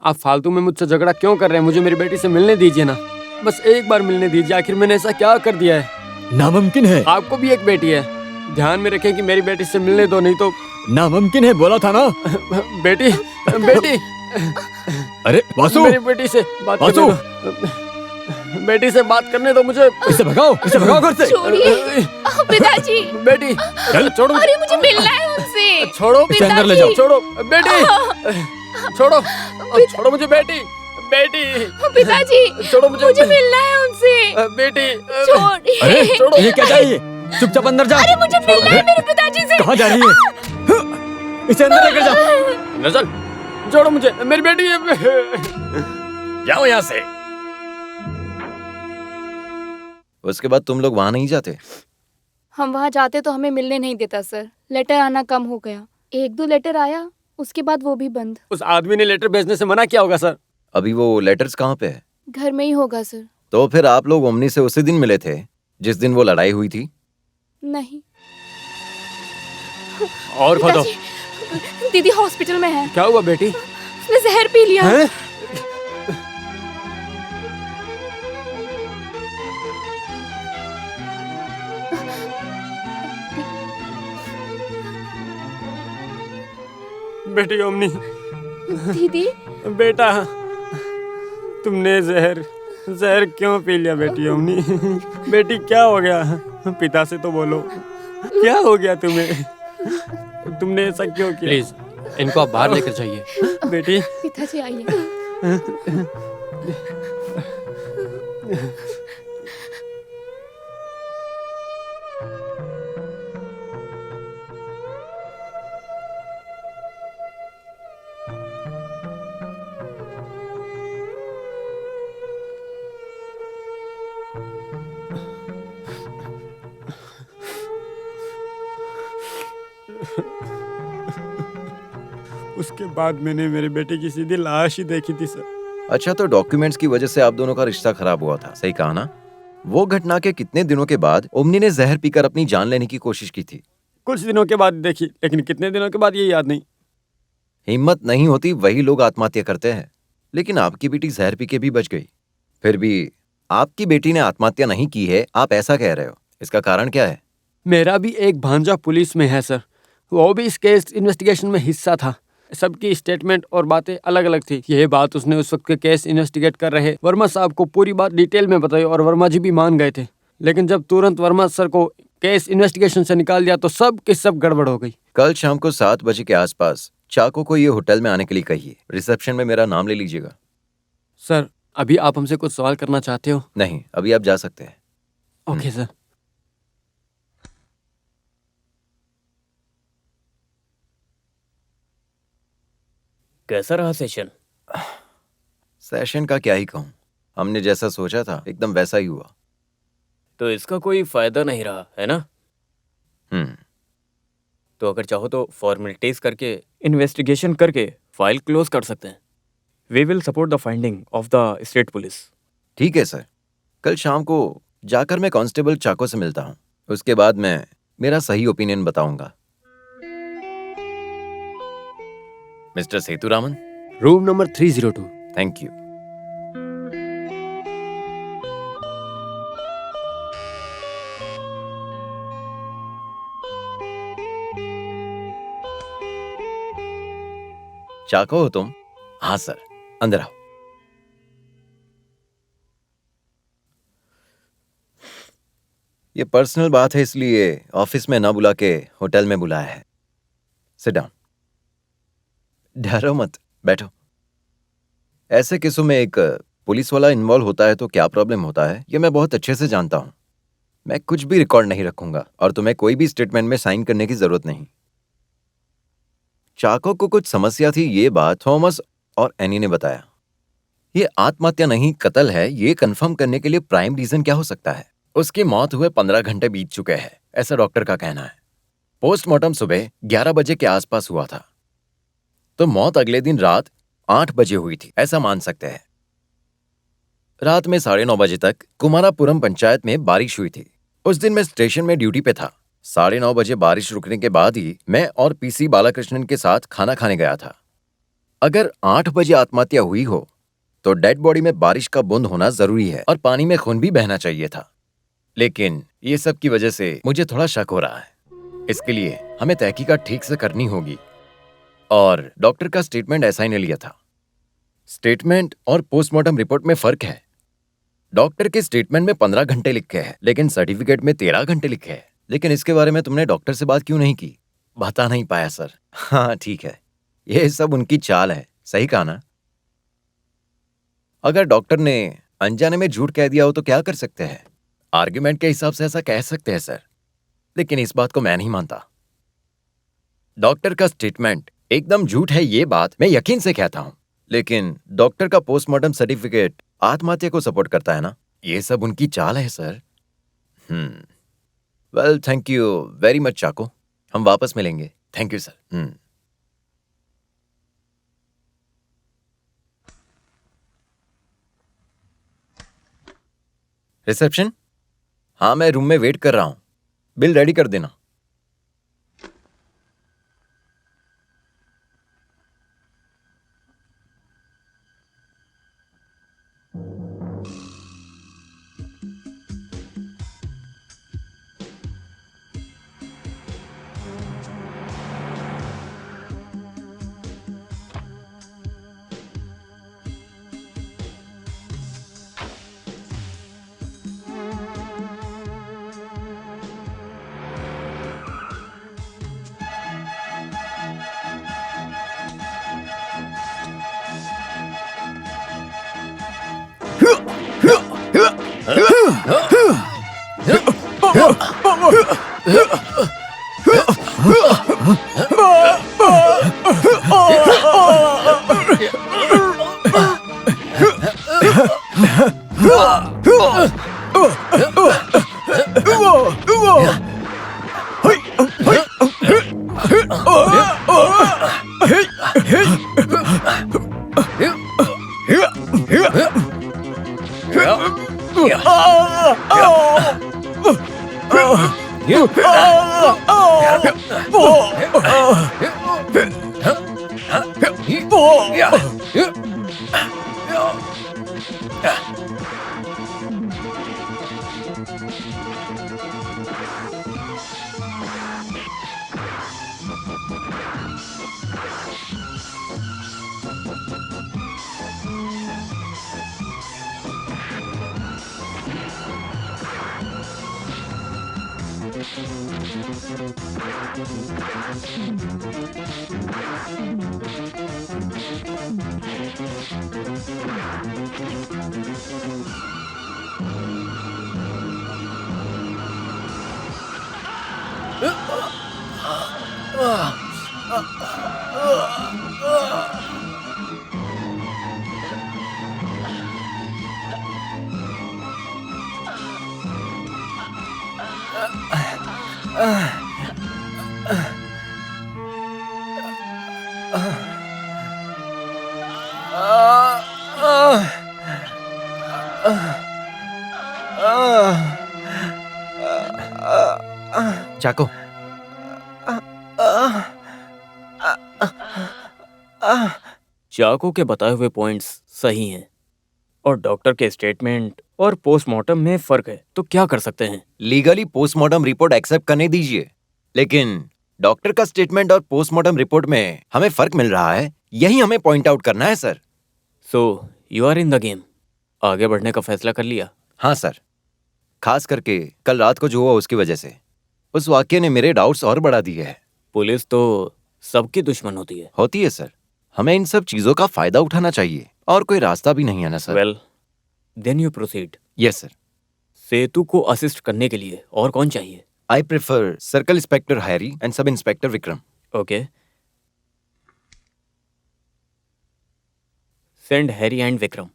आप फालतू में मुझसे झगड़ा क्यों कर रहे हैं? मुझे मेरी बेटी से मिलने दीजिए ना, बस एक बार मिलने दीजिए। आखिर मैंने ऐसा क्या कर दिया है? नामुमकिन है। आपको भी एक बेटी है, ध्यान में रखें कि मेरी बेटी से मिलने दो, नहीं तो। नामुमकिन है, बोला था ना। बेटी बेटी अरे वासु, मेरी बेटी से बात करने दो, बेटी से बात करने दो मुझे। इसे भगाओ घर से। छोड़िए पिताजी। बेटी चल छोड़ो। अरे मुझे मिलना है उनसे। छोड़ो, इसे अंदर ले जाओ। छोड़ो बेटी, छोड़ो छोड़ो मुझे बेटी, बेटी पिताजी छोड़ो मुझे मिलना है उनसे। बेटी छोड़िए। अरे छोड़ो। ये क्या चाहिए? चुपचाप अंदर जा। अरे मुझे मिलना है मेरे पिताजी से। कहाँ जा रही है? इसे अंदर लेकर जा। नजर छोड़ो मुझे, मेरी बेटी जाओ यहाँ से। उसके बाद तुम लोग वहां नहीं जाते? हम वहाँ जाते तो हमें मिलने नहीं देता सर। लेटर आना कम हो गया, 1-2 लेटर आया, उसके बाद वो भी बंद। उस आदमी ने लेटर भेजने से मना किया होगा सर। अभी वो लेटर्स कहाँ पे है? घर में ही होगा सर। तो फिर आप लोग ओमनी से उसी दिन मिले थे जिस दिन वो लड़ाई हुई थी? नहीं। और खोदो। पिताजी, दीदी हॉस्पिटल में है। क्या हुआ बेटी? उसने जहर पी लिया है? बेटी ओमनी, दीदी बेटा तुमने जहर क्यों पी लिया बेटी ओमनी? बेटी क्या हो गया? पिता से तो बोलो, क्या हो गया तुम्हें? तुमने ऐसा क्यों किया? प्लीज इनको आप बाहर लेकर जाइए। बेटी पिताजी आइए। उसके बाद मैंने मेरे बेटे की सीधी लाश ही देखी थी सर। अच्छा, तो डॉक्यूमेंट्स की वजह से आप दोनों का रिश्ता खराब हुआ था, सही कहा ना? वो घटना के कितने दिनों के बाद ओमनी ने जहर पीकर अपनी जान लेने की कोशिश की थी? कुछ दिनों के बाद देखी, लेकिन कितने दिनों के बाद ये याद नहीं। हिम्मत नहीं होती वही लोग आत्महत्या करते हैं, लेकिन आपकी बेटी जहर पी के भी बच गई। फिर भी आपकी बेटी ने आत्महत्या नहीं की है, आप ऐसा कह रहे हो, इसका कारण क्या है? मेरा भी एक भांजा पुलिस में है सर, वो भी इस केस इन्वेस्टिगेशन में हिस्सा था। सबकी स्टेटमेंट और बातें अलग अलग थी। यह बात उसने उस वक्त के केस इन्वेस्टिगेट कर रहे वर्मा साहब को पूरी बात डिटेल में बताई और वर्मा जी भी मान गए थे। लेकिन जब तुरंत वर्मा सर को केस इन्वेस्टिगेशन से निकाल दिया तो सब के सब गड़बड़ हो गई। कल शाम को 7 बजे के आसपास चाको को ये होटल में आने के लिए कहिए। रिसेप्शन में मेरा नाम ले लीजिएगा। सर अभी आप हमसे कुछ सवाल करना चाहते हो? नहीं, अभी आप जा सकते हैं। Okay sir. कैसा रहा सेशन? सेशन का क्या ही कहूँ, हमने जैसा सोचा था एकदम वैसा ही हुआ। तो इसका कोई फायदा नहीं रहा है ना? तो अगर चाहो तो फॉर्मेलिटीज करके इन्वेस्टिगेशन करके फाइल क्लोज कर सकते हैं। We will support the finding of the state police. ठीक है सर, कल शाम को जाकर मैं कांस्टेबल चाको से मिलता हूँ, उसके बाद मैं मेरा सही ओपिनियन बताऊंगा। Mister Sethuraman, room number 302। Thank you. Chacko हो तुम? हाँ सर, अंदर आओ। ये पर्सनल बात है, इसलिए ऑफिस में ना बुला के होटल में बुलाया है। Sit down. डरो मत, बैठो। ऐसे केसों में एक पुलिस वाला इन्वॉल्व होता है तो क्या प्रॉब्लम होता है ये मैं बहुत अच्छे से जानता हूं। मैं कुछ भी रिकॉर्ड नहीं रखूंगा और तुम्हें कोई भी स्टेटमेंट में साइन करने की जरूरत नहीं। चाको को कुछ समस्या थी, ये बात थॉमस और एनी ने बताया। ये आत्महत्या नहीं कत्ल है, ये कंफर्म करने के लिए प्राइम रीजन क्या हो सकता है? उसकी मौत हुए 15 घंटे बीत चुके हैं, ऐसा डॉक्टर का कहना है। पोस्टमार्टम सुबह 11 बजे के आसपास हुआ था, तो मौत अगले दिन रात 8 बजे हुई थी, ऐसा मान सकते हैं। रात में 9:30 बजे तक कुमारापुरम पंचायत में बारिश हुई थी। उस दिन मैं स्टेशन में ड्यूटी पे था। 9:30 बजे बारिश रुकने के बाद ही मैं और पीसी बालाकृष्णन के साथ खाना खाने गया था। अगर 8 बजे आत्महत्या हुई हो तो डेड बॉडी में बारिश का बूंद होना जरूरी है और पानी में खून भी बहना चाहिए था। लेकिन ये सब की वजह से मुझे थोड़ा शक हो रहा है। इसके लिए हमें तहकीकात ठीक से करनी होगी और डॉक्टर का स्टेटमेंट ऐसा ही ने लिया था। स्टेटमेंट और पोस्टमार्टम रिपोर्ट में फर्क है। डॉक्टर के स्टेटमेंट में 15 घंटे लिखे हैं लेकिन सर्टिफिकेट में 13 घंटे लिखे हैं। लेकिन इसके बारे में तुमने डॉक्टर से बात क्यों नहीं की? बता नहीं पाया सर। हाँ ठीक है, ये सब उनकी चाल है। सही कहा ना? अगर डॉक्टर ने अनजाने में झूठ कह दिया हो तो क्या कर सकते हैं? आर्ग्यूमेंट के हिसाब से ऐसा कह सकते हैं सर, लेकिन इस बात को मैं नहीं मानता। डॉक्टर का स्टेटमेंट एकदम झूठ है ये बात मैं यकीन से कहता हूं, लेकिन डॉक्टर का पोस्टमार्टम सर्टिफिकेट आत्महत्या को सपोर्ट करता है ना। ये सब उनकी चाल है sir. Well thank you very much Chacko. हम वापस मिलेंगे। Thank you sir. रिसेप्शन? हाँ मैं रूम में वेट कर रहा हूं। बिल रेडी कर देना। चाको, चाको के बताए हुए पॉइंट्स सही हैं और डॉक्टर के स्टेटमेंट और पोस्टमार्टम में फर्क है, तो क्या कर सकते हैं? लीगली पोस्टमार्टम रिपोर्ट एक्सेप्ट करने दीजिए, लेकिन डॉक्टर का स्टेटमेंट और पोस्टमार्टम रिपोर्ट में हमें फर्क मिल रहा है, यही हमें पॉइंट आउट करना है sir. So you are in the game. आगे बढ़ने का फैसला कर लिया? हाँ सर, खास करके कल रात को जो हुआ उसकी वजह से। उस वाक्य ने मेरे डाउट्स और बढ़ा दिए हैं। पुलिस तो सबकी दुश्मन होती है। होती है सर, हमें इन सब चीजों का फायदा उठाना चाहिए और कोई रास्ता भी नहीं है ना sir. Well then you proceed. Yes sir. Sethu को असिस्ट करने के लिए और कौन चाहिए? I prefer circle inspector Harry and sub inspector Vikram. Okay, send Harry and Vikram.